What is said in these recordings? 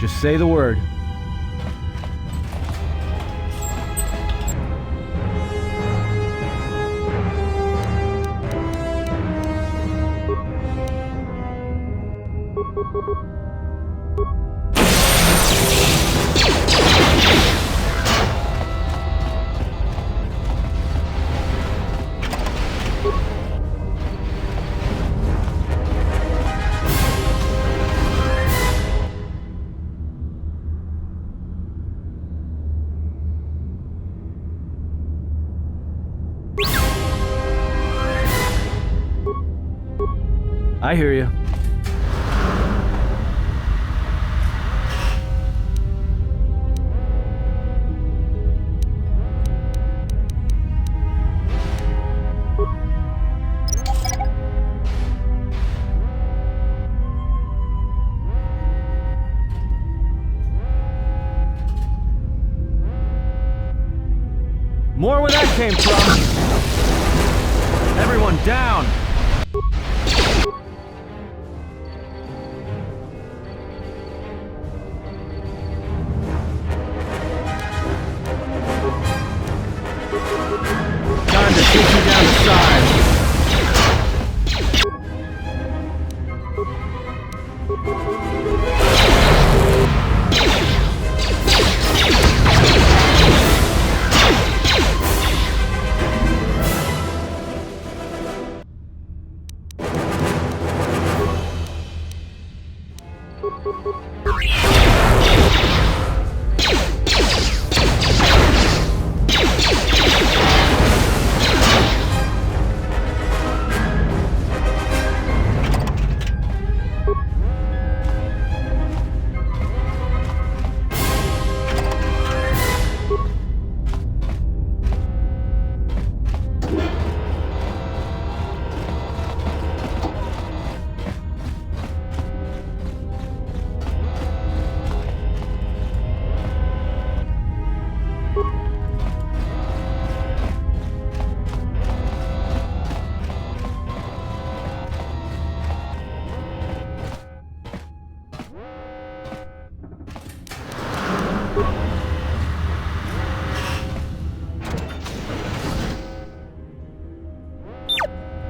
Just say the word. I hear you. More where that came from. Everyone down. Time to take you down the side.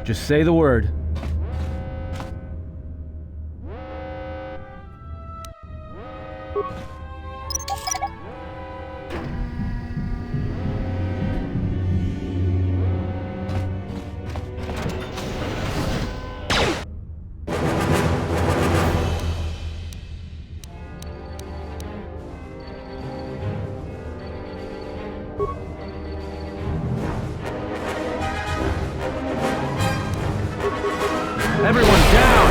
Just say the word. Everyone down!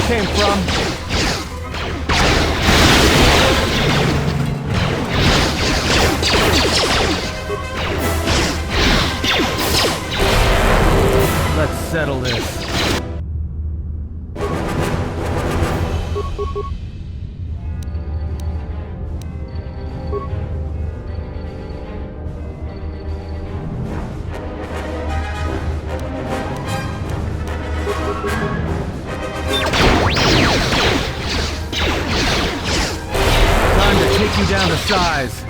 Came from. Let's settle this. Take you down to size.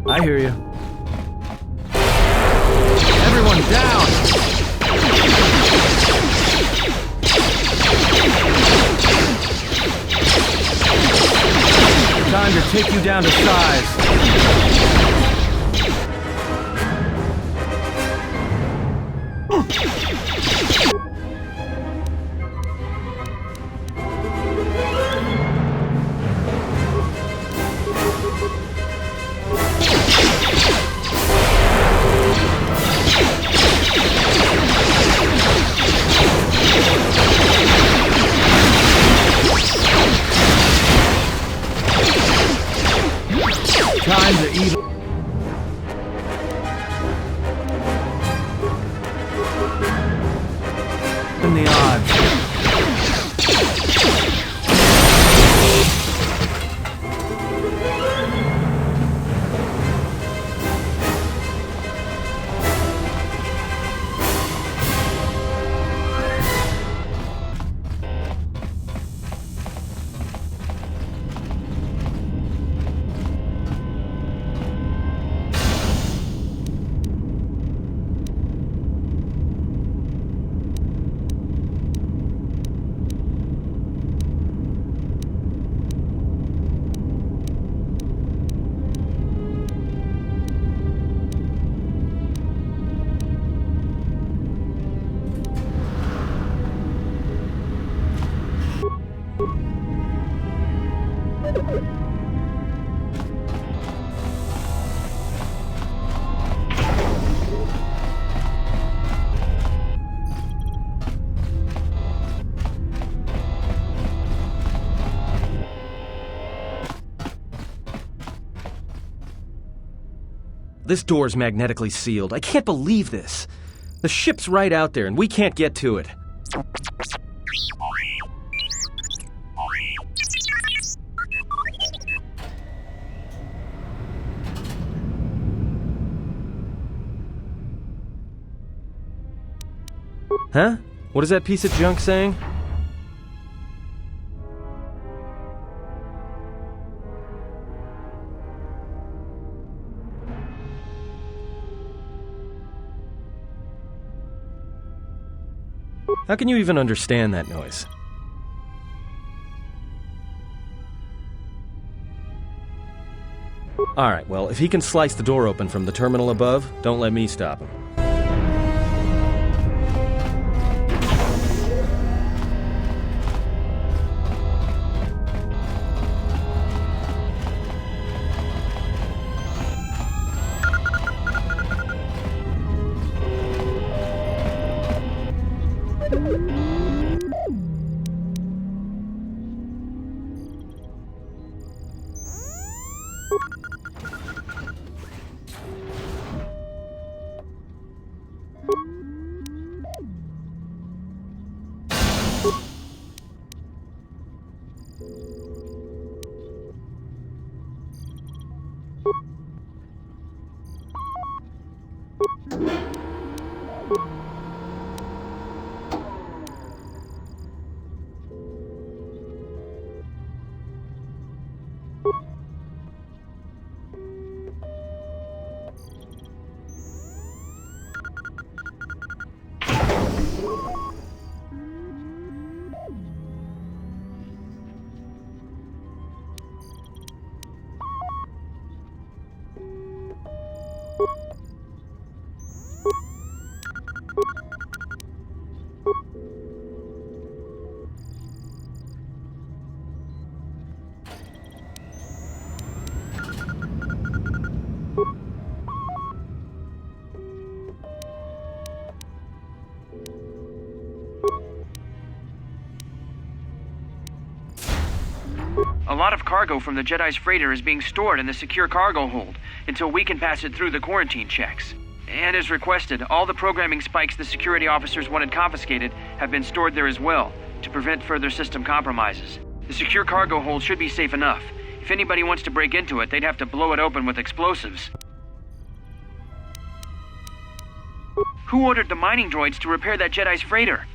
I hear you. Everyone down! Time to take you down to size. Time to even the odds. This door's magnetically sealed. I can't believe this. The ship's right out there, and we can't get to it. Huh? What is that piece of junk saying? How can you even understand that noise? Alright, well, if he can slice the door open from the terminal above, don't let me stop him. A lot of cargo from the Jedi's freighter is being stored in the secure cargo hold until we can pass it through the quarantine checks. And as requested, all the programming spikes the security officers wanted confiscated have been stored there as well, to prevent further system compromises. The secure cargo hold should be safe enough. If anybody wants to break into it, they'd have to blow it open with explosives. Who ordered the mining droids to repair that Jedi's freighter?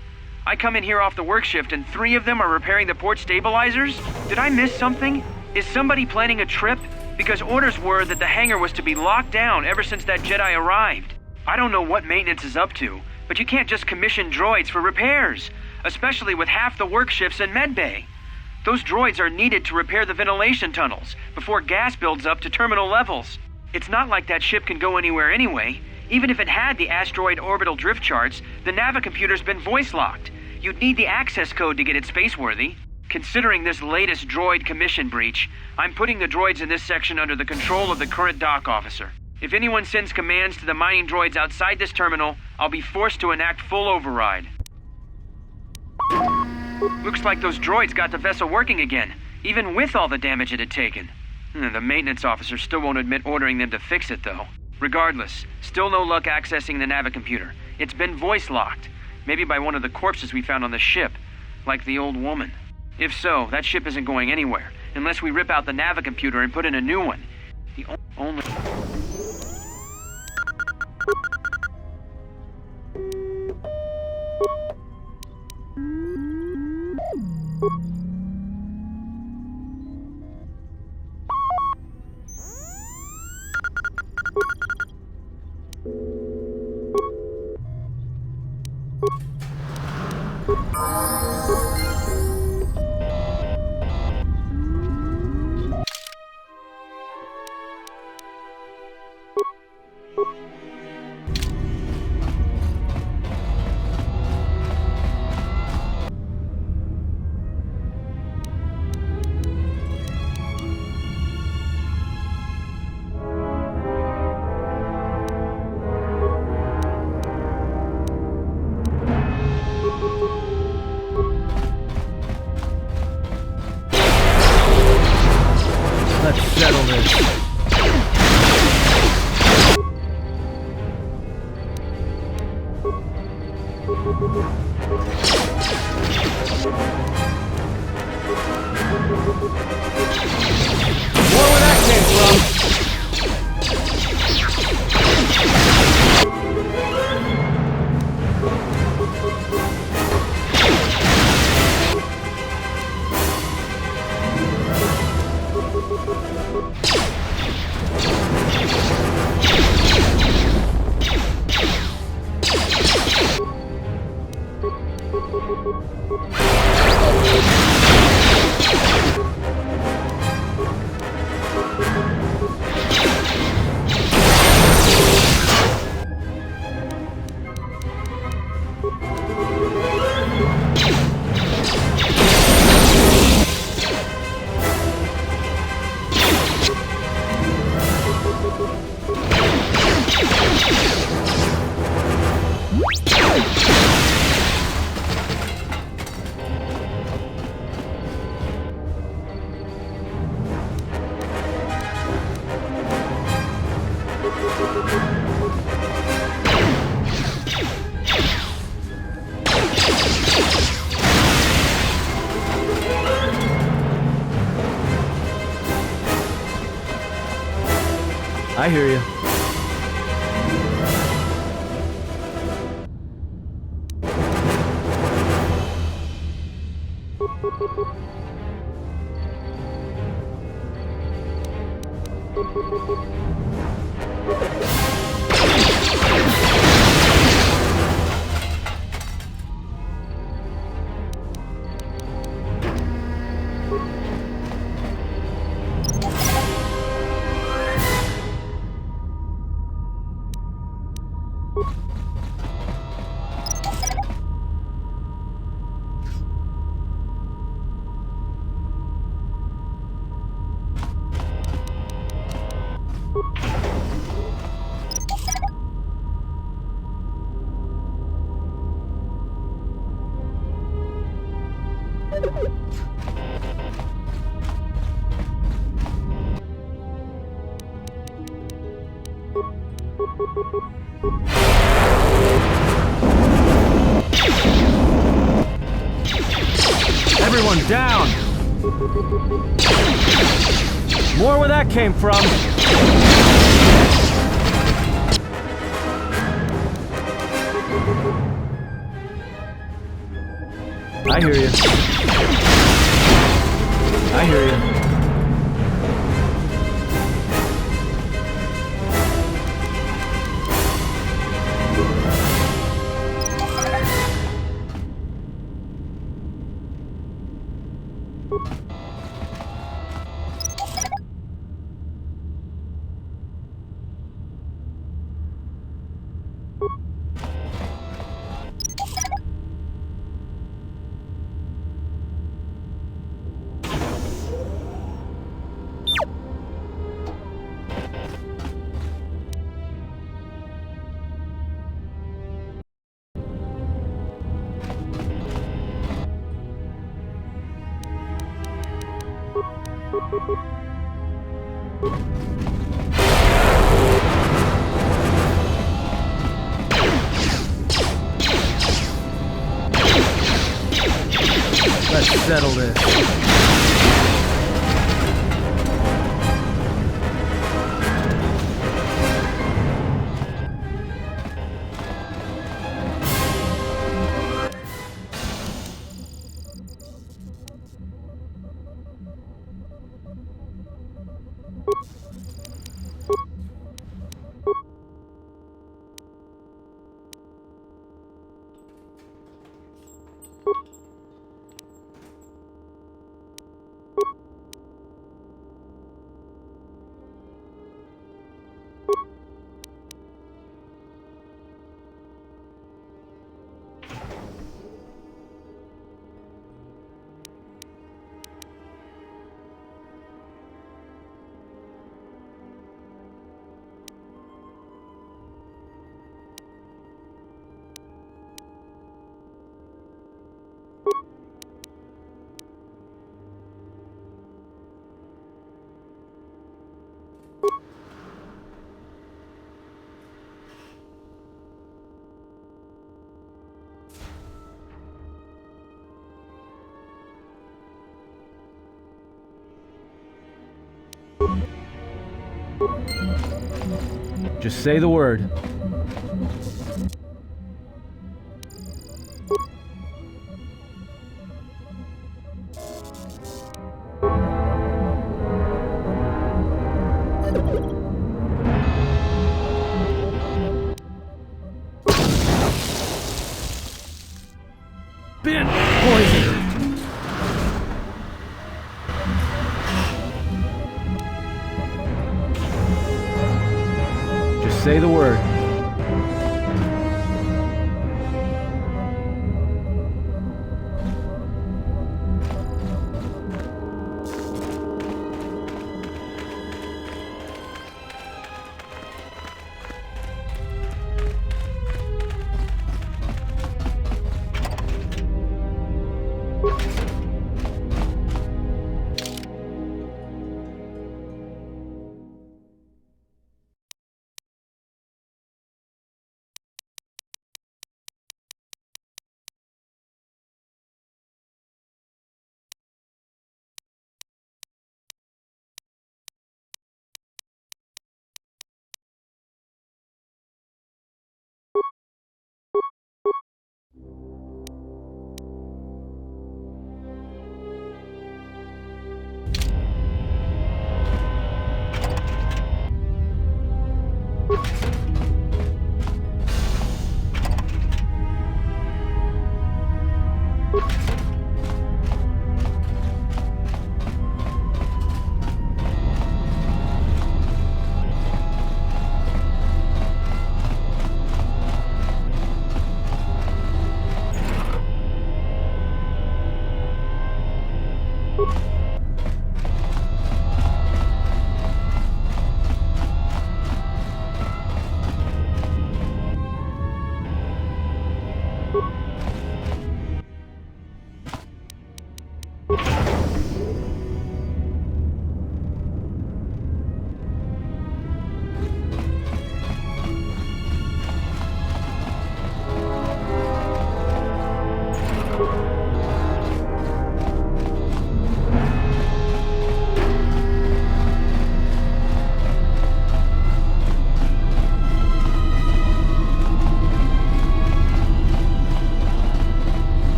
I come in here off the work shift and 3 of them are repairing the port stabilizers? Did I miss something? Is somebody planning a trip? Because orders were that the hangar was to be locked down ever since that Jedi arrived. I don't know what maintenance is up to, but you can't just commission droids for repairs, especially with half the work shifts in medbay. Those droids are needed to repair the ventilation tunnels before gas builds up to terminal levels. It's not like that ship can go anywhere anyway. Even if it had the asteroid orbital drift charts, the navicomputer's been voice-locked. You'd need the access code to get it spaceworthy. Considering this latest droid commission breach, I'm putting the droids in this section under the control of the current dock officer. If anyone sends commands to the mining droids outside this terminal, I'll be forced to enact full override. Looks like those droids got the vessel working again, even with all the damage it had taken. The maintenance officer still won't admit ordering them to fix it, though. Regardless, still no luck accessing the navicomputer. It's been voice-locked. Maybe by one of the corpses we found on the ship, like the old woman. If so, that ship isn't going anywhere, unless we rip out the navicomputer and put in a new one. The only... More where that came from. I hear you. Everyone down! More where that came from. I hear you. I hear you. Let's settle this. Just say the word. Been poisoned. Just say the word.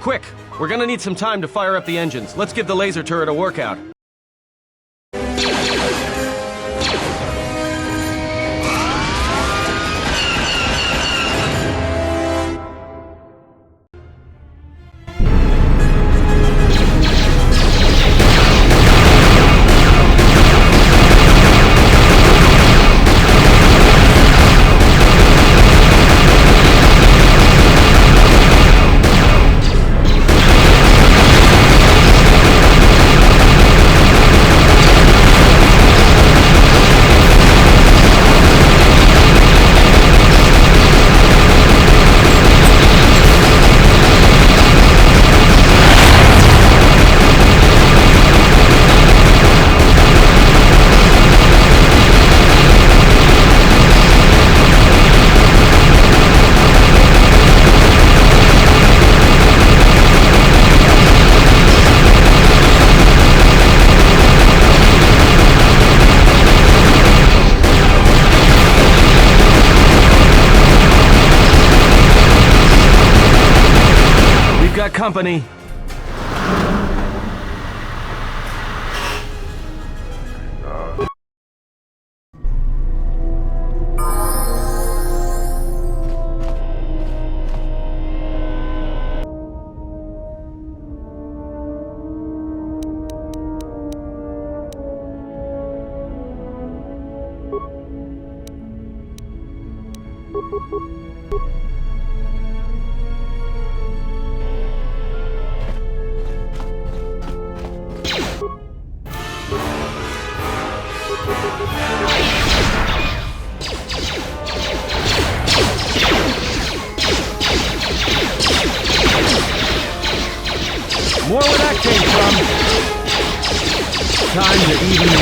Quick! We're gonna need some time to fire up the engines. Let's give the laser turret a workout. got company. More where that came from. Time to even the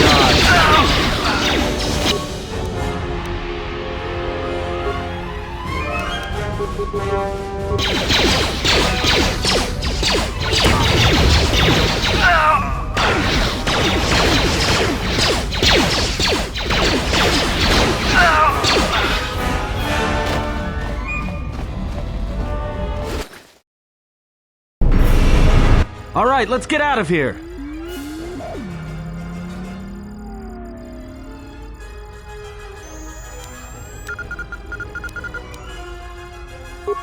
All right, let's get out of here.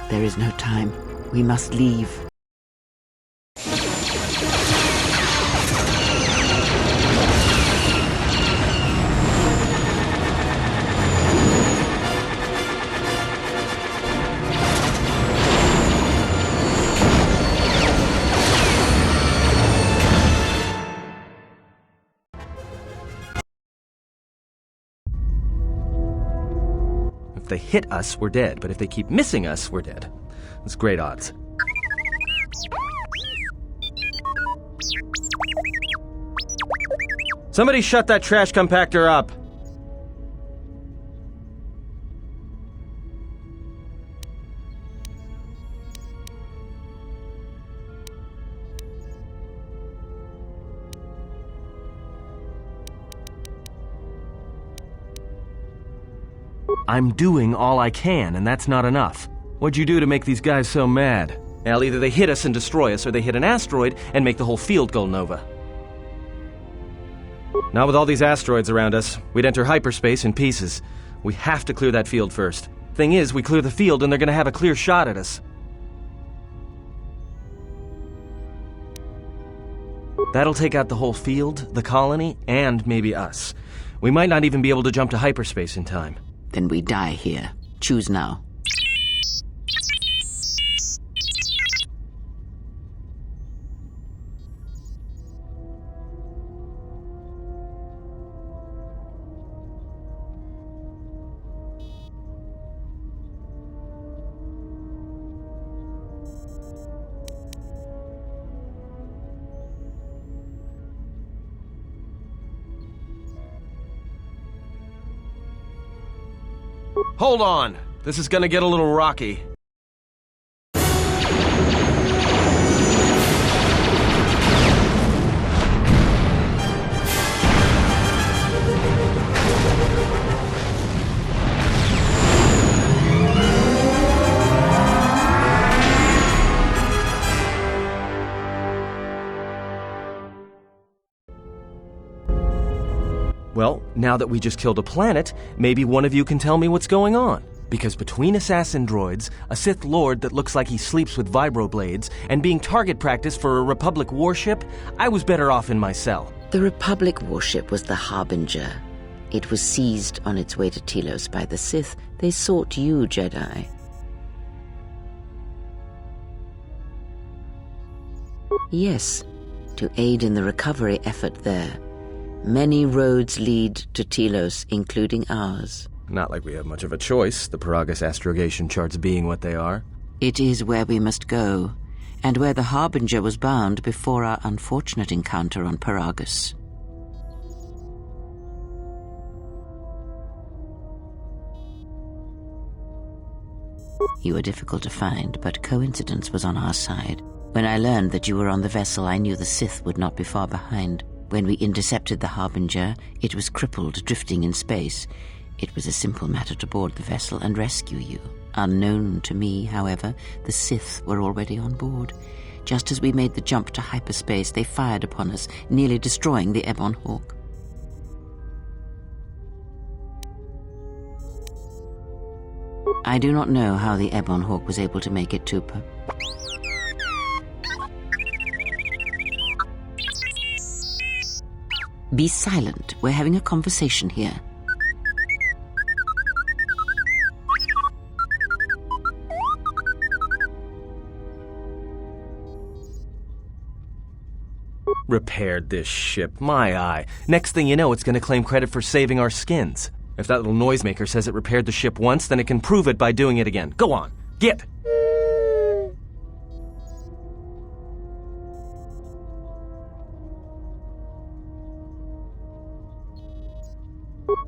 There is no time. We must leave. If they hit us, we're dead, but if they keep missing us, we're dead. That's great odds. Somebody shut that trash compactor up. I'm doing all I can, and that's not enough. What'd you do to make these guys so mad? Well, either they hit us and destroy us, or they hit an asteroid and make the whole field go nova. Not with all these asteroids around us. We'd enter hyperspace in pieces. We have to clear that field first. Thing is, we clear the field and they're gonna have a clear shot at us. That'll take out the whole field, the colony, and maybe us. We might not even be able to jump to hyperspace in time. Then we die here. Choose now. Hold on! This is gonna get a little rocky. Well, now that we just killed a planet, maybe one of you can tell me what's going on. Because between assassin droids, a Sith Lord that looks like he sleeps with vibroblades, and being target practice for a Republic warship, I was better off in my cell. The Republic warship was the Harbinger. It was seized on its way to Telos by the Sith. They sought you, Jedi. Yes, to aid in the recovery effort there. Many roads lead to Telos, including ours. Not like we have much of a choice, the Paragus astrogation charts being what they are. It is where we must go, and where the Harbinger was bound before our unfortunate encounter on Paragus. You were difficult to find, but coincidence was on our side. When I learned that you were on the vessel, I knew the Sith would not be far behind. When we intercepted the Harbinger, it was crippled, drifting in space. It was a simple matter to board the vessel and rescue you. Unknown to me, however, the Sith were already on board. Just as we made the jump to hyperspace, they fired upon us, nearly destroying the Ebon Hawk. I do not know how the Ebon Hawk was able to make it to Be silent. We're having a conversation here. Repaired this ship, my eye. Next thing you know, it's gonna claim credit for saving our skins. If that little noisemaker says it repaired the ship once, then it can prove it by doing it again. Go on, get!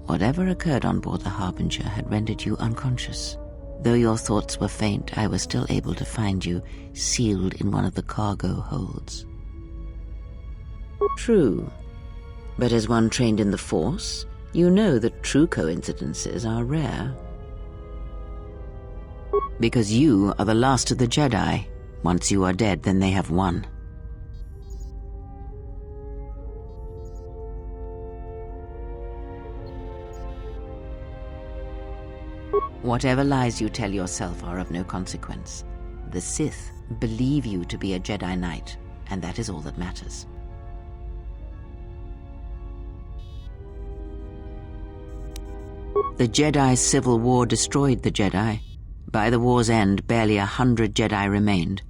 Whatever occurred on board the Harbinger had rendered you unconscious. Though your thoughts were faint, I was still able to find you sealed in one of the cargo holds. True. But as one trained in the Force, you know that true coincidences are rare. Because you are the last of the Jedi. Once you are dead, then they have won. Whatever lies you tell yourself are of no consequence. The Sith believe you to be a Jedi Knight, and that is all that matters. The Jedi Civil War destroyed the Jedi. By the war's end, barely 100 Jedi remained.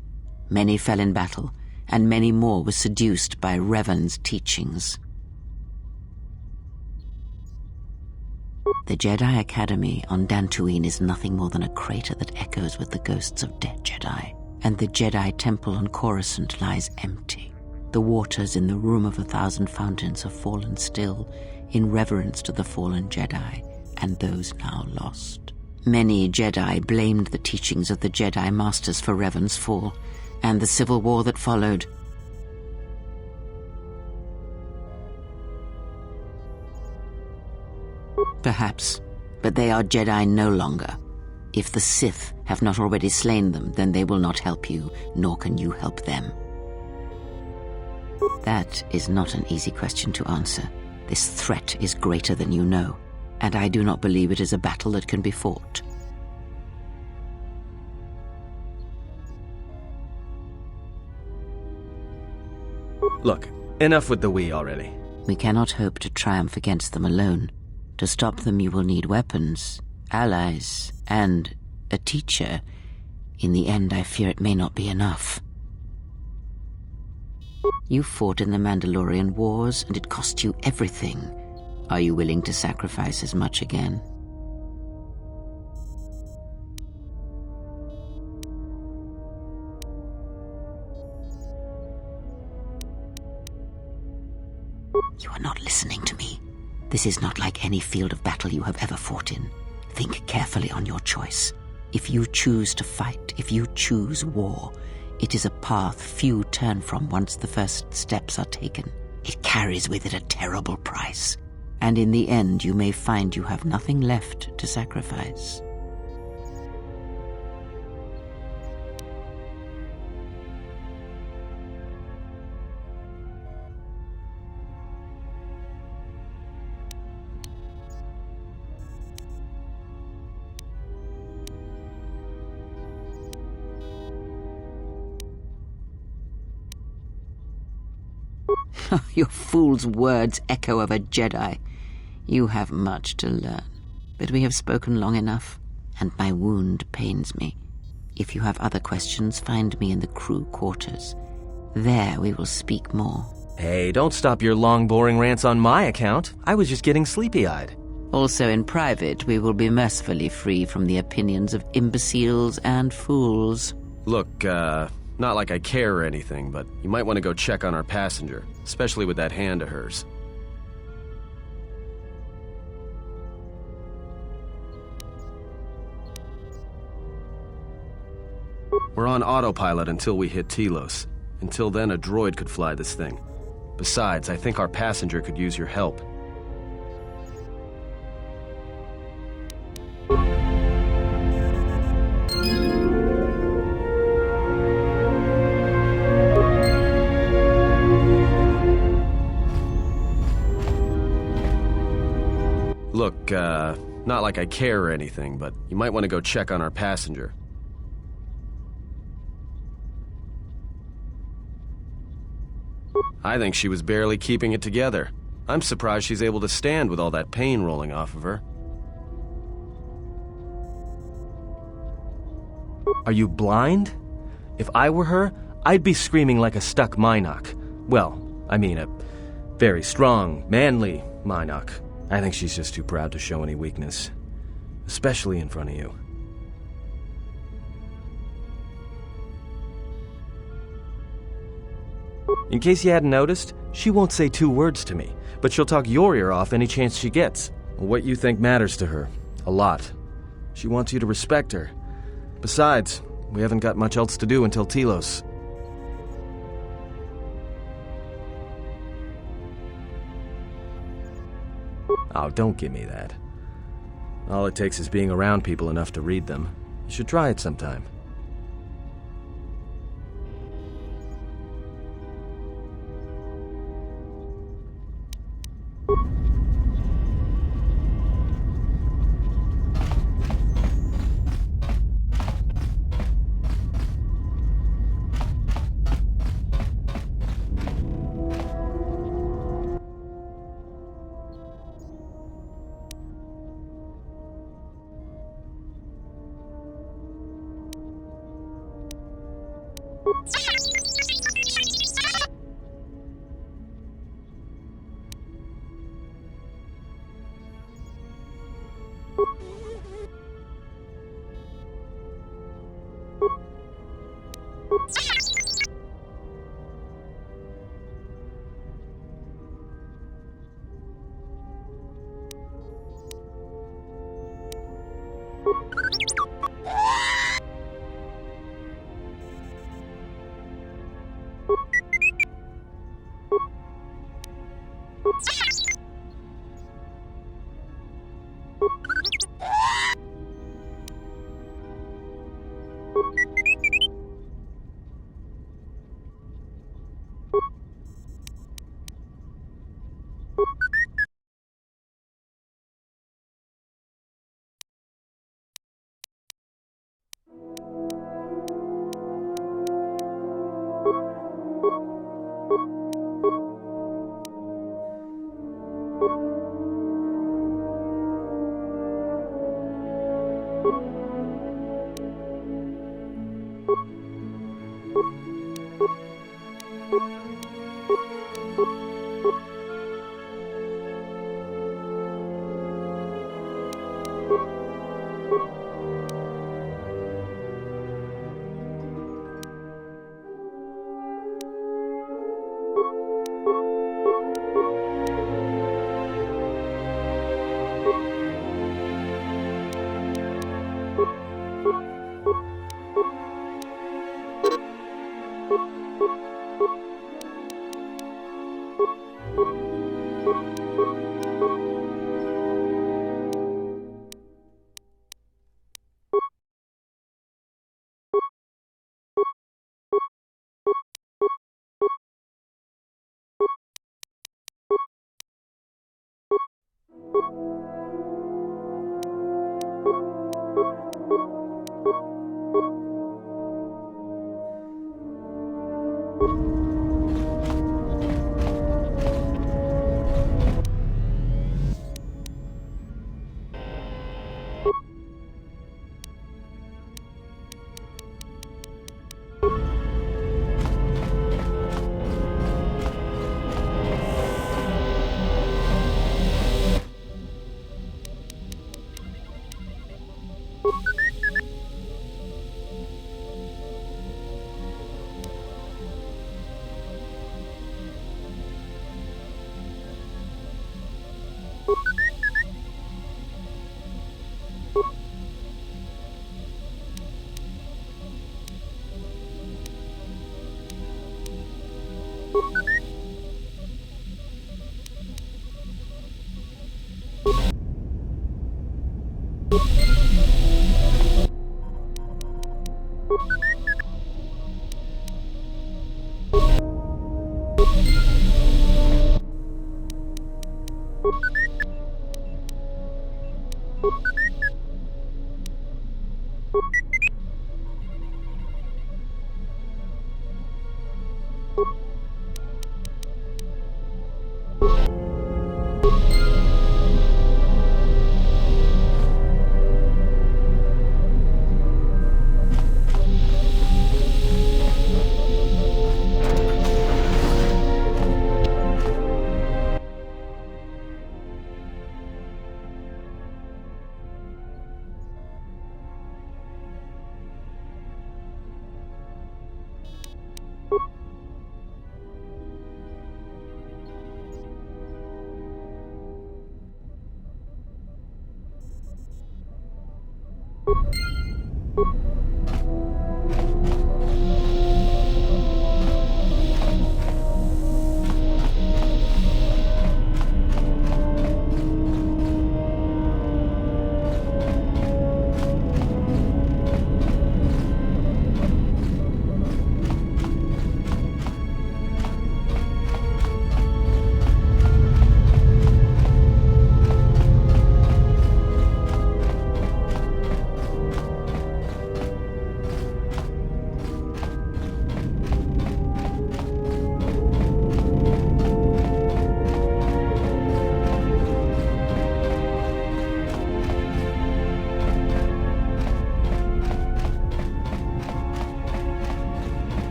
Many fell in battle, and many more were seduced by Revan's teachings. The Jedi Academy on Dantooine is nothing more than a crater that echoes with the ghosts of dead Jedi, and the Jedi Temple on Coruscant lies empty. The waters in the Room of 1,000 Fountains have fallen still in reverence to the fallen Jedi and those now lost. Many Jedi blamed the teachings of the Jedi Masters for Revan's fall, and the civil war that followed. Perhaps, but they are Jedi no longer. If the Sith have not already slain them, then they will not help you, nor can you help them. That is not an easy question to answer. This threat is greater than you know, and I do not believe it is a battle that can be fought. Look, enough with the we already. We cannot hope to triumph against them alone. To stop them, you will need weapons, allies, and a teacher. In the end, I fear it may not be enough. You fought in the Mandalorian Wars, and it cost you everything. Are you willing to sacrifice as much again? You are not listening to me. This is not like any field of battle you have ever fought in. Think carefully on your choice. If you choose to fight, if you choose war, it is a path few turn from once the first steps are taken. It carries with it a terrible price, and in the end you may find you have nothing left to sacrifice. Your fool's words echo of a Jedi. You have much to learn, but we have spoken long enough, and my wound pains me. If you have other questions, find me in the crew quarters. There we will speak more. Hey, don't stop your long, boring rants on my account. I was just getting sleepy-eyed. Also in private, we will be mercifully free from the opinions of imbeciles and fools. Look, not like I care or anything, but you might want to go check on our passenger, especially with that hand of hers. We're on autopilot until we hit Telos. Until then, a droid could fly this thing. Besides, I think our passenger could use your help. not like I care or anything, but you might want to go check on our passenger. I think she was barely keeping it together. I'm surprised she's able to stand with all that pain rolling off of her. Are you blind? If I were her, I'd be screaming like a stuck Minoc. Well, I mean a very strong, manly Minoc. I think she's just too proud to show any weakness. Especially in front of you. In case you hadn't noticed, she won't say 2 words to me, but she'll talk your ear off any chance she gets. What you think matters to her. A lot. She wants you to respect her. Besides, we haven't got much else to do until Telos. Oh, don't give me that. All it takes is being around people enough to read them. You should try it sometime.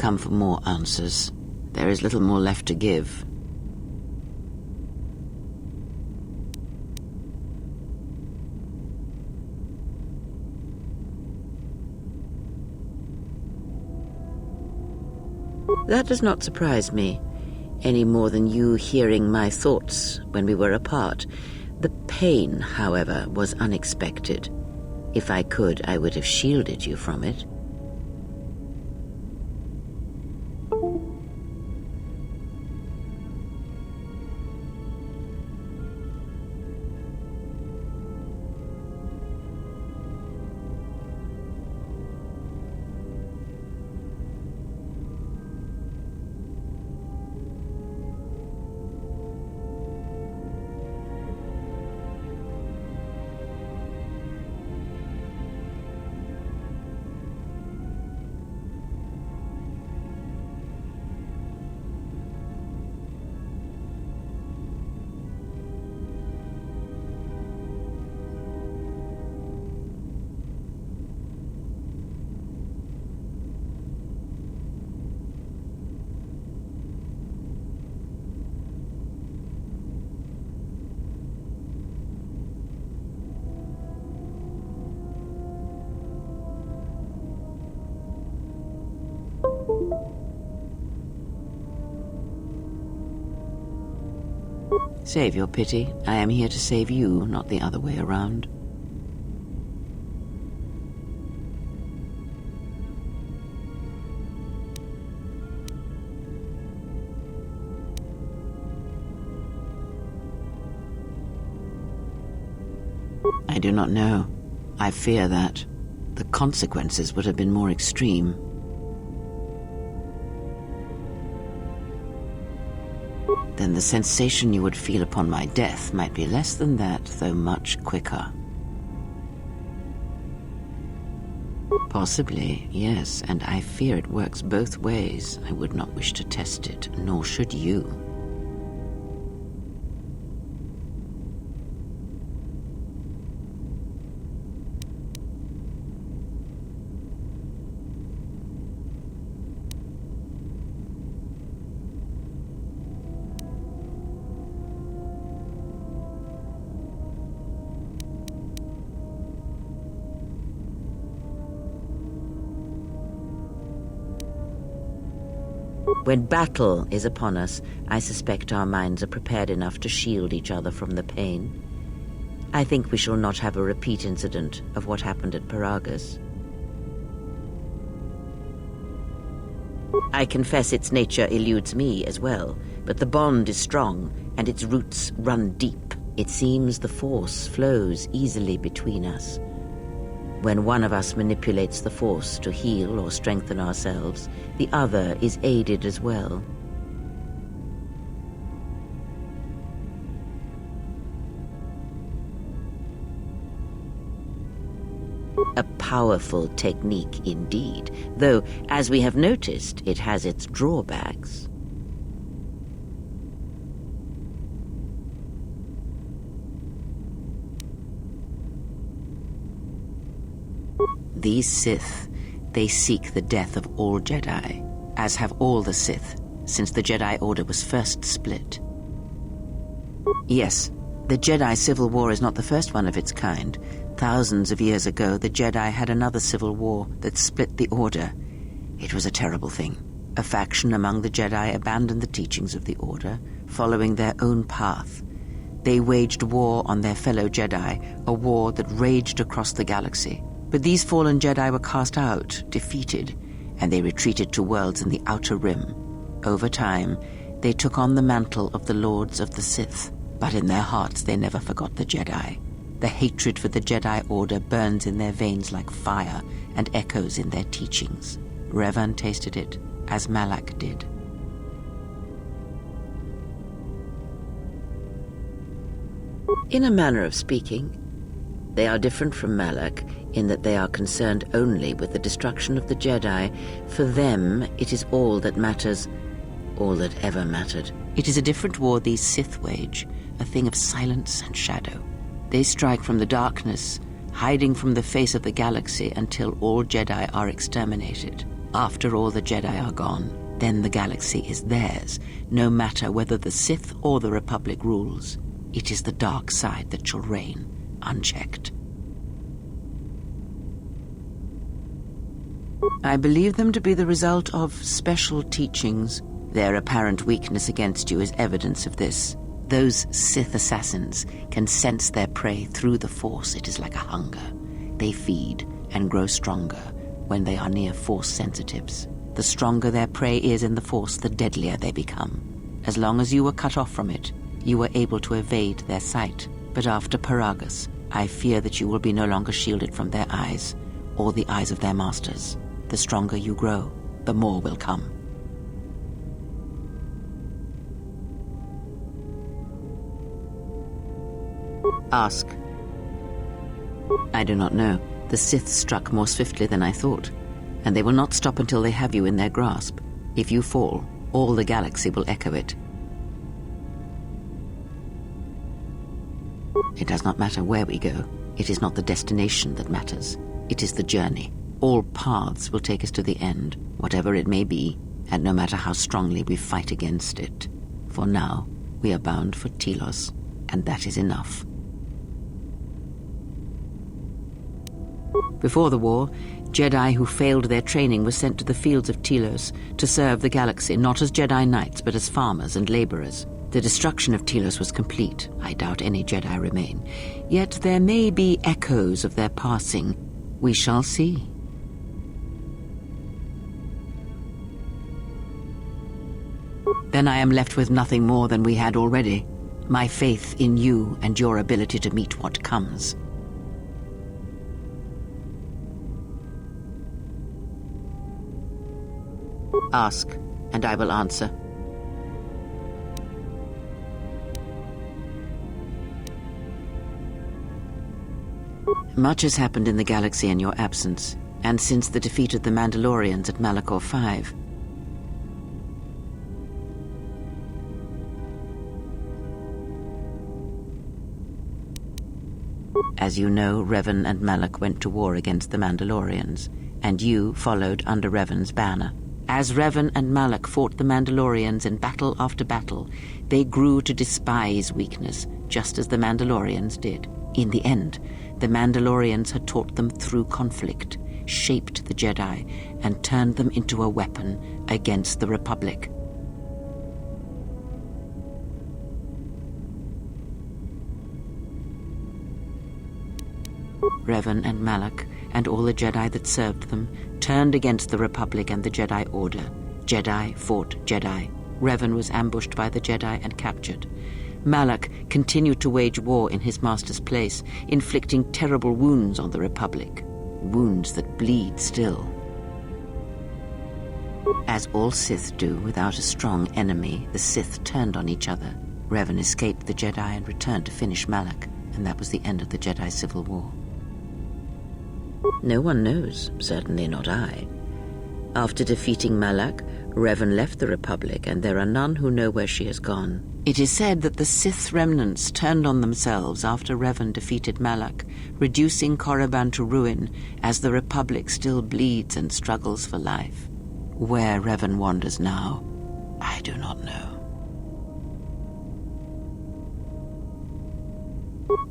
come for more answers. There is little more left to give. That does not surprise me, any more than you hearing my thoughts when we were apart. The pain, however, was unexpected. If I could, I would have shielded you from it. Save your pity. I am here to save you, not the other way around. I do not know. I fear that the consequences would have been more extreme. Then the sensation you would feel upon my death might be less than that, though much quicker. Possibly, yes, and I fear it works both ways. I would not wish to test it, nor should you. When battle is upon us, I suspect our minds are prepared enough to shield each other from the pain. I think we shall not have a repeat incident of what happened at Paragus. I confess its nature eludes me as well, but the bond is strong and its roots run deep. It seems the force flows easily between us. When one of us manipulates the force to heal or strengthen ourselves, the other is aided as well. A powerful technique indeed, though, as we have noticed, it has its drawbacks. These Sith, they seek the death of all Jedi, as have all the Sith, since the Jedi Order was first split. Yes, the Jedi Civil War is not the first one of its kind. Thousands of years ago, the Jedi had another civil war that split the Order. It was a terrible thing. A faction among the Jedi abandoned the teachings of the Order, following their own path. They waged war on their fellow Jedi, a war that raged across the galaxy. But these fallen Jedi were cast out, defeated, and they retreated to worlds in the Outer Rim. Over time, they took on the mantle of the Lords of the Sith, but in their hearts they never forgot the Jedi. The hatred for the Jedi Order burns in their veins like fire and echoes in their teachings. Revan tasted it, as Malak did. In a manner of speaking, they are different from Malak in that they are concerned only with the destruction of the Jedi. For them, it is all that matters, all that ever mattered. It is a different war these Sith wage, a thing of silence and shadow. They strike from the darkness, hiding from the face of the galaxy until all Jedi are exterminated. After all the Jedi are gone, then the galaxy is theirs, no matter whether the Sith or the Republic rules. It is the dark side that shall reign, unchecked. I believe them to be the result of special teachings. Their apparent weakness against you is evidence of this. Those Sith assassins can sense their prey through the Force. It is like a hunger. They feed and grow stronger when they are near Force sensitives. The stronger their prey is in the Force, the deadlier they become. As long as you were cut off from it, you were able to evade their sight. But after Paragus, I fear that you will be no longer shielded from their eyes, or the eyes of their masters. The stronger you grow, the more will come. Ask. I do not know. The Sith struck more swiftly than I thought, and they will not stop until they have you in their grasp. If you fall, all the galaxy will echo it. It does not matter where we go. It is not the destination that matters. It is the journey. All paths will take us to the end, whatever it may be, and no matter how strongly we fight against it. For now, we are bound for Telos, and that is enough. Before the war, Jedi who failed their training were sent to the fields of Telos to serve the galaxy, not as Jedi Knights, but as farmers and laborers. The destruction of Telos was complete. I doubt any Jedi remain. Yet there may be echoes of their passing. We shall see. Then I am left with nothing more than we had already. My faith in you and your ability to meet what comes. Ask, and I will answer. Much has happened in the galaxy in your absence, and since the defeat of the Mandalorians at Malachor 5. As you know, Revan and Malak went to war against the Mandalorians, and you followed under Revan's banner. As Revan and Malak fought the Mandalorians in battle after battle, they grew to despise weakness, just as the Mandalorians did. In the end, the Mandalorians had taught them through conflict, shaped the Jedi, and turned them into a weapon against the Republic. Revan and Malak, and all the Jedi that served them, turned against the Republic and the Jedi Order. Jedi fought Jedi. Revan was ambushed by the Jedi and captured. Malak continued to wage war in his master's place, inflicting terrible wounds on the Republic. Wounds that bleed still. As all Sith do without a strong enemy, the Sith turned on each other. Revan escaped the Jedi and returned to finish Malak, and that was the end of the Jedi Civil War. No one knows, certainly not I. After defeating Malak, Revan left the Republic, and there are none who know where she has gone. It is said that the Sith remnants turned on themselves after Revan defeated Malak, reducing Korriban to ruin as the Republic still bleeds and struggles for life. Where Revan wanders now, I do not know.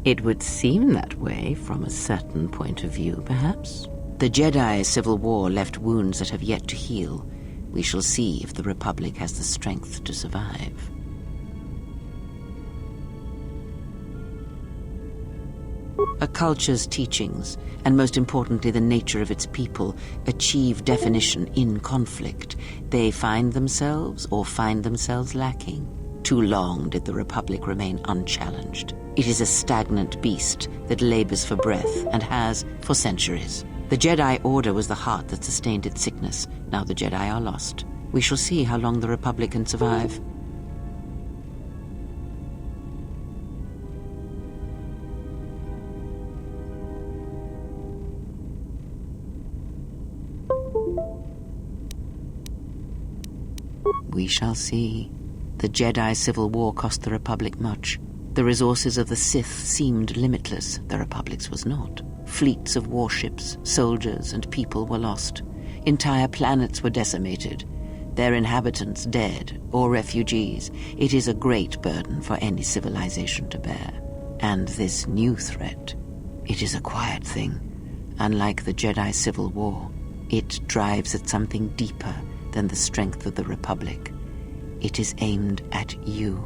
It would seem that way from a certain point of view, perhaps. The Jedi Civil War left wounds that have yet to heal. We shall see if the Republic has the strength to survive. A culture's teachings, and most importantly the nature of its people, achieve definition in conflict. They find themselves or find themselves lacking. Too long did the Republic remain unchallenged. It is a stagnant beast that labors for breath and has for centuries. The Jedi Order was the heart that sustained its sickness. Now the Jedi are lost. We shall see how long the Republic can survive. We shall see. The Jedi Civil War cost the Republic much. The resources of the Sith seemed limitless. The Republic's was not. Fleets of warships, soldiers, and people were lost. Entire planets were decimated, their inhabitants dead or refugees. It is a great burden for any civilization to bear. And this new threat, it is a quiet thing. Unlike the Jedi Civil War, it drives at something deeper than the strength of the Republic. It is aimed at you.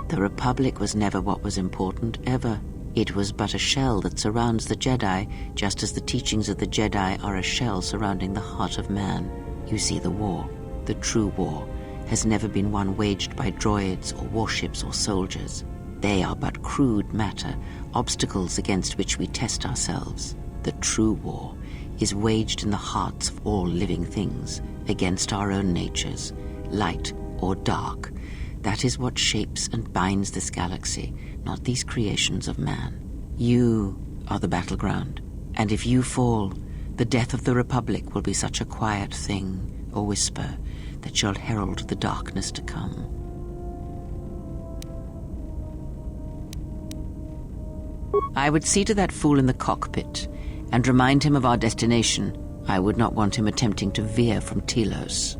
The Republic was never what was important, ever. It was but a shell that surrounds the Jedi, just as the teachings of the Jedi are a shell surrounding the heart of man. You see, the war, the true war, has never been one waged by droids or warships or soldiers. They are but crude matter, obstacles against which we test ourselves. The true war is waged in the hearts of all living things, against our own natures, light or dark. That is what shapes and binds this galaxy, not these creations of man. You are the battleground, and if you fall, the death of the Republic will be such a quiet thing, a whisper, that shall herald the darkness to come. I would see to that fool in the cockpit, and remind him of our destination. I would not want him attempting to veer from Telos.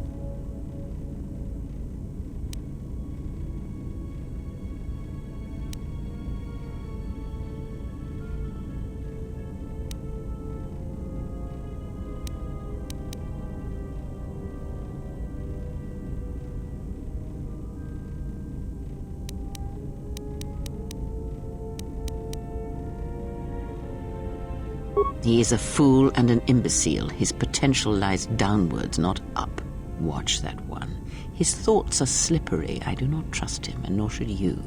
He is a fool and an imbecile. His potential lies downwards, not up. Watch that one. His thoughts are slippery. I do not trust him, and nor should you.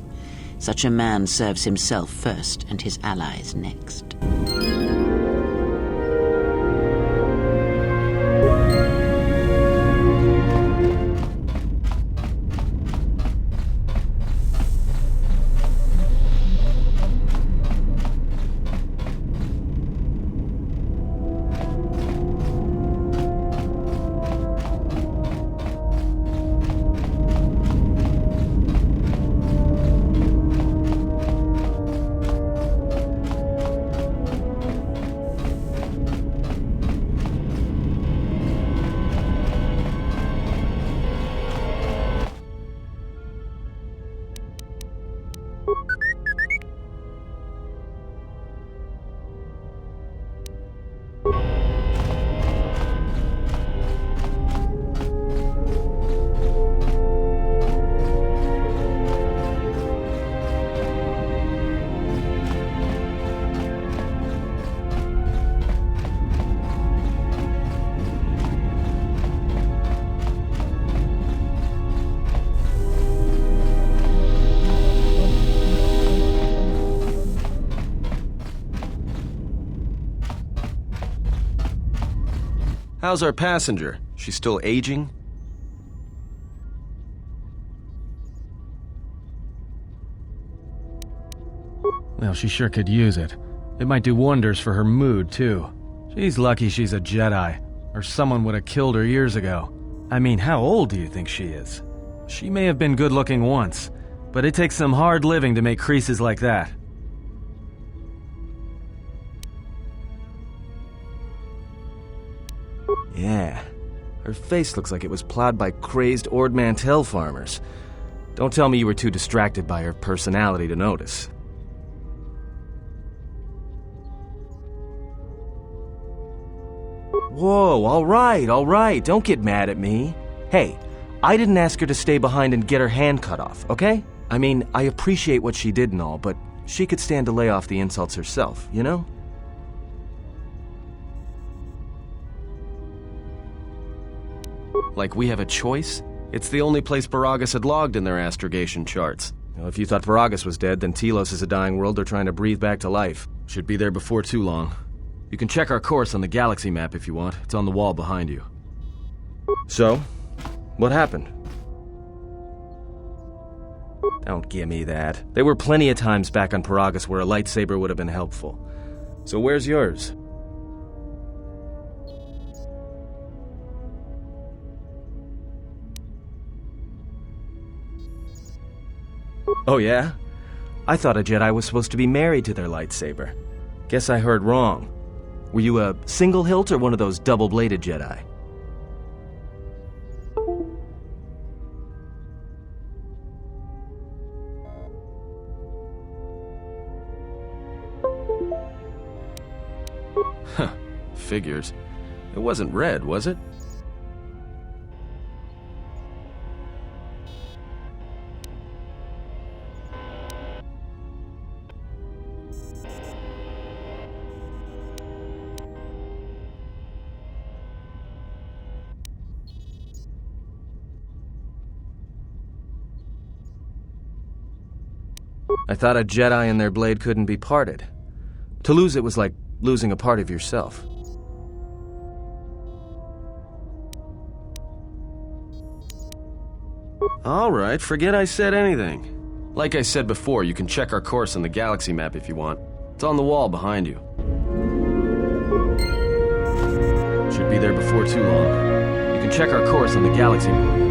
Such a man serves himself first and his allies next. How's our passenger? She's still aging? Well, she sure could use it. It might do wonders for her mood, too. She's lucky she's a Jedi, or someone would have killed her years ago. I mean, how old do you think she is? She may have been good-looking once, but it takes some hard living to make creases like that. Yeah. Her face looks like it was plowed by crazed Ord Mantell farmers. Don't tell me you were too distracted by her personality to notice. Whoa, all right, don't get mad at me. Hey, I didn't ask her to stay behind and get her hand cut off, okay? I mean, I appreciate what she did and all, but she could stand to lay off the insults herself, you know? Like we have a choice? It's the only place Paragus had logged in their astrogation charts. Now, if you thought Paragus was dead, then Telos is a dying world they're trying to breathe back to life. Should be there before too long. You can check our course on the galaxy map if you want. It's on the wall behind you. So, what happened? Don't give me that. There were plenty of times back on Paragus where a lightsaber would have been helpful. So where's yours? Oh yeah? I thought a Jedi was supposed to be married to their lightsaber. Guess I heard wrong. Were you a single hilt or one of those double-bladed Jedi? Huh, figures. It wasn't red, was it? I thought a Jedi and their blade couldn't be parted. To lose it was like losing a part of yourself. All right, forget I said anything. Like I said before, you can check our course on the galaxy map if you want. It's on the wall behind you. Should be there before too long. You can check our course on the galaxy map.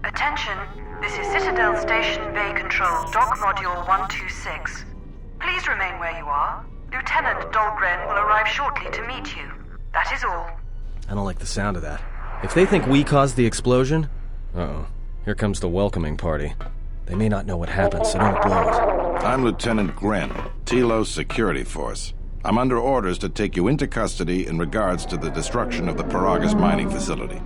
Attention, this is Citadel Station Bay Control, Dock Module 126. Please remain where you are. Lieutenant Dahlgren will arrive shortly to meet you. That is all. I don't like the sound of that. If they think we caused the explosion... Uh-oh. Here comes the welcoming party. They may not know what happened, so don't blow it. I'm Lieutenant Gren, Telos Security Force. I'm under orders to take you into custody in regards to the destruction of the Paragus mining facility.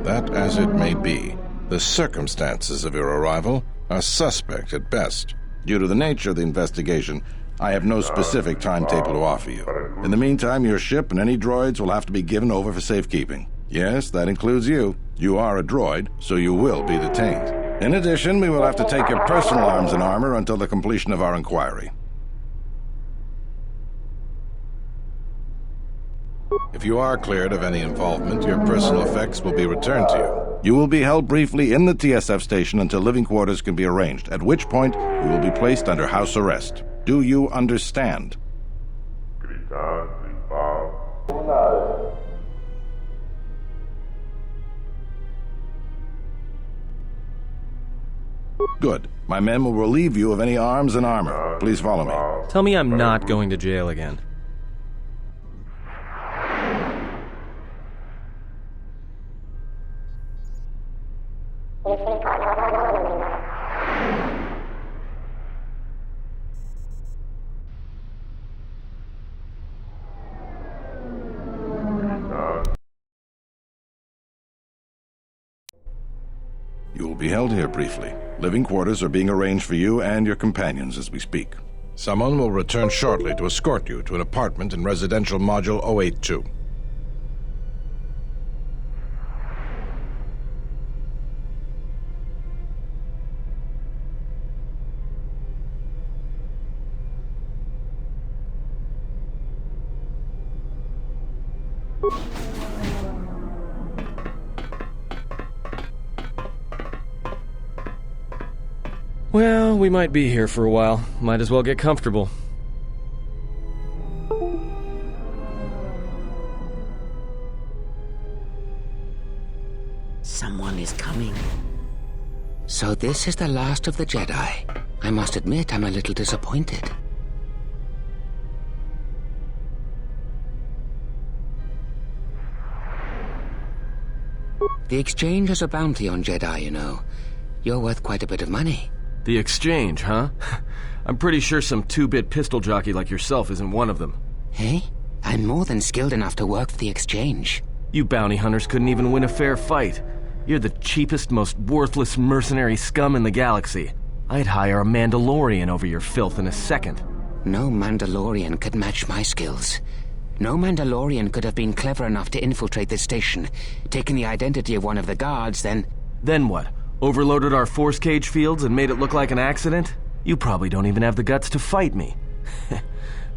That as it may be, the circumstances of your arrival are suspect at best. Due to the nature of the investigation, I have no specific timetable to offer you. In the meantime, your ship and any droids will have to be given over for safekeeping. Yes, that includes you. You are a droid, so you will be detained. In addition, we will have to take your personal arms and armor until the completion of our inquiry. If you are cleared of any involvement, your personal effects will be returned to you. You will be held briefly in the TSF station until living quarters can be arranged, at which point you will be placed under house arrest. Do you understand? Good. My men will relieve you of any arms and armor. Please follow me. Tell me I'm not going to jail again. You will be held here briefly. Living quarters are being arranged for you and your companions as we speak. Someone will return shortly to escort you to an apartment in Residential Module 082. Well, we might be here for a while. Might as well get comfortable. Someone is coming. So this is the last of the Jedi. I must admit I'm a little disappointed. The Exchange has a bounty on Jedi, you know. You're worth quite a bit of money. The Exchange, huh? I'm pretty sure some two-bit pistol jockey like yourself isn't one of them. Hey? I'm more than skilled enough to work for the Exchange. You bounty hunters couldn't even win a fair fight. You're the cheapest, most worthless mercenary scum in the galaxy. I'd hire a Mandalorian over your filth in a second. No Mandalorian could match my skills. No Mandalorian could have been clever enough to infiltrate this station, taken the identity of one of the guards, then... Then what? Overloaded our force cage fields and made it look like an accident? You probably don't even have the guts to fight me.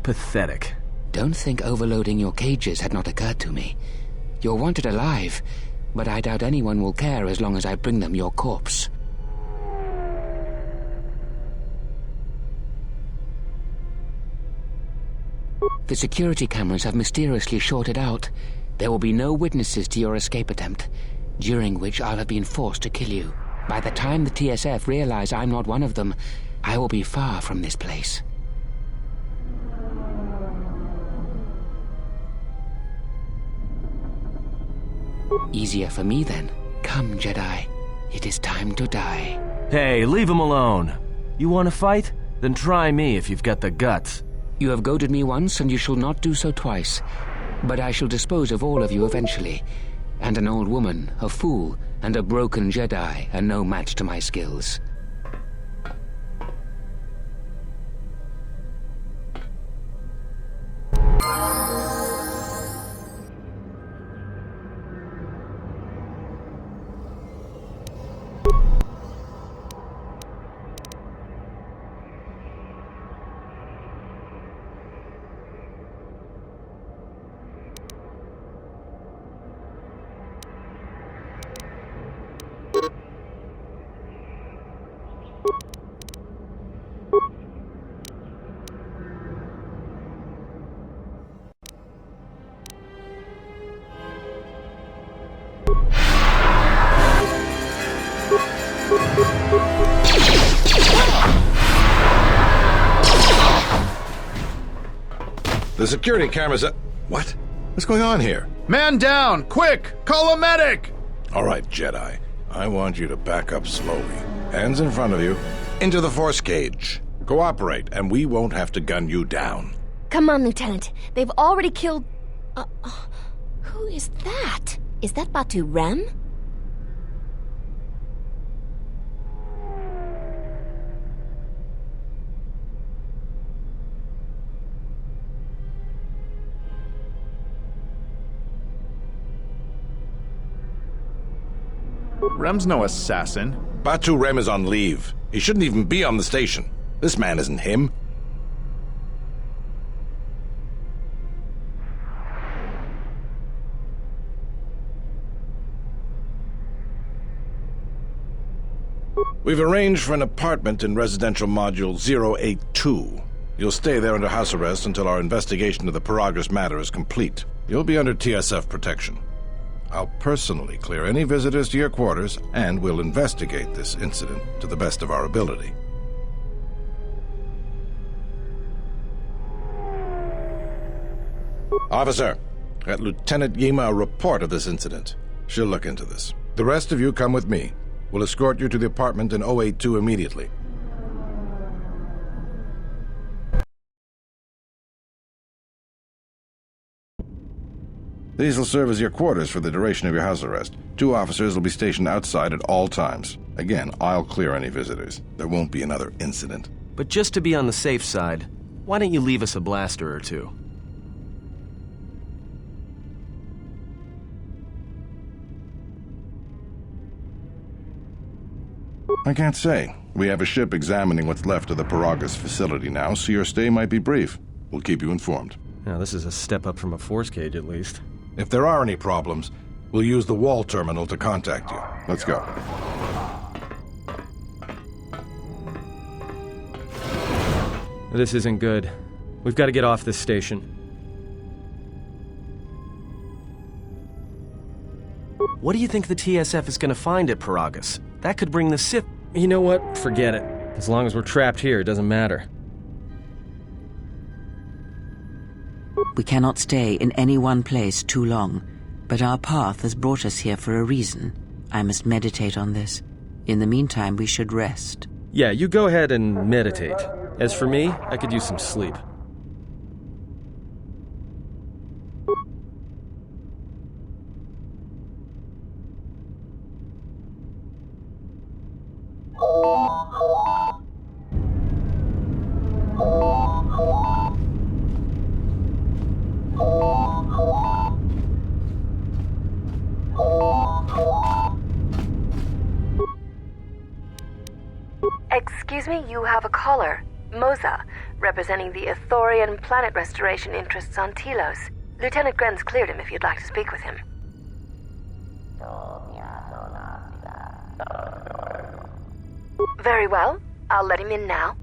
Pathetic. Don't think overloading your cages had not occurred to me. You're wanted alive, but I doubt anyone will care as long as I bring them your corpse. The security cameras have mysteriously shorted out. There will be no witnesses to your escape attempt, during which I'll have been forced to kill you. By the time the TSF realize I'm not one of them, I will be far from this place. Easier for me then. Come, Jedi. It is time to die. Hey, leave him alone. You want to fight? Then try me if you've got the guts. You have goaded me once, and you shall not do so twice. But I shall dispose of all of you eventually. And an old woman, a fool, and a broken Jedi are no match to my skills. The security cameras are... What? What's going on here? Man down! Quick! Call a medic! All right, Jedi. I want you to back up slowly. Hands in front of you. Into the force cage. Cooperate, and we won't have to gun you down. Come on, Lieutenant. They've already killed... who is that? Is that Batu Rem? Rem's no assassin. Batu Rem is on leave. He shouldn't even be on the station. This man isn't him. We've arranged for an apartment in residential module 082. You'll stay there under house arrest until our investigation of the Paragus matter is complete. You'll be under TSF protection. I'll personally clear any visitors to your quarters, and we'll investigate this incident to the best of our ability. Officer, get Lieutenant Yima a report of this incident. She'll look into this. The rest of you come with me. We'll escort you to the apartment in 082 immediately. These will serve as your quarters for the duration of your house arrest. 2 officers will be stationed outside at all times. Again, I'll clear any visitors. There won't be another incident. But just to be on the safe side, why don't you leave us a blaster or two? I can't say. We have a ship examining what's left of the Paragus facility now, so your stay might be brief. We'll keep you informed. Now, this is a step up from a force cage, at least. If there are any problems, we'll use the wall terminal to contact you. Let's go. This isn't good. We've got to get off this station. What do you think the TSF is going to find at Paragus? That could bring the Sith... You know what? Forget it. As long as we're trapped here, it doesn't matter. We cannot stay in any one place too long, but our path has brought us here for a reason. I must meditate on this. In the meantime, we should rest. Yeah, you go ahead and meditate. As for me, I could use some sleep. Excuse me, you have a caller. Moza, representing the Ithorian planet restoration interests on Telos. Lieutenant Gren's cleared him if you'd like to speak with him. Very well. I'll let him in now.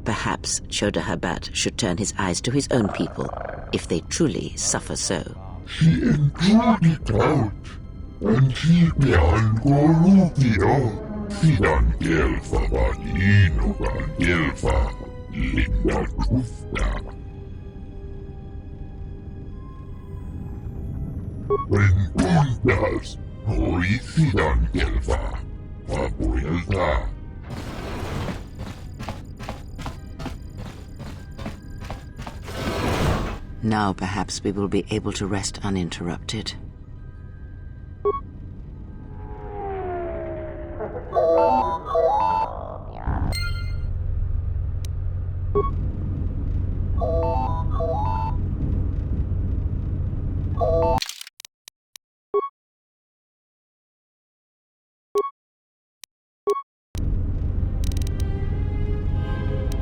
Perhaps Choda Habat should turn his eyes to his own people, if they truly suffer so. Now perhaps we will be able to rest uninterrupted.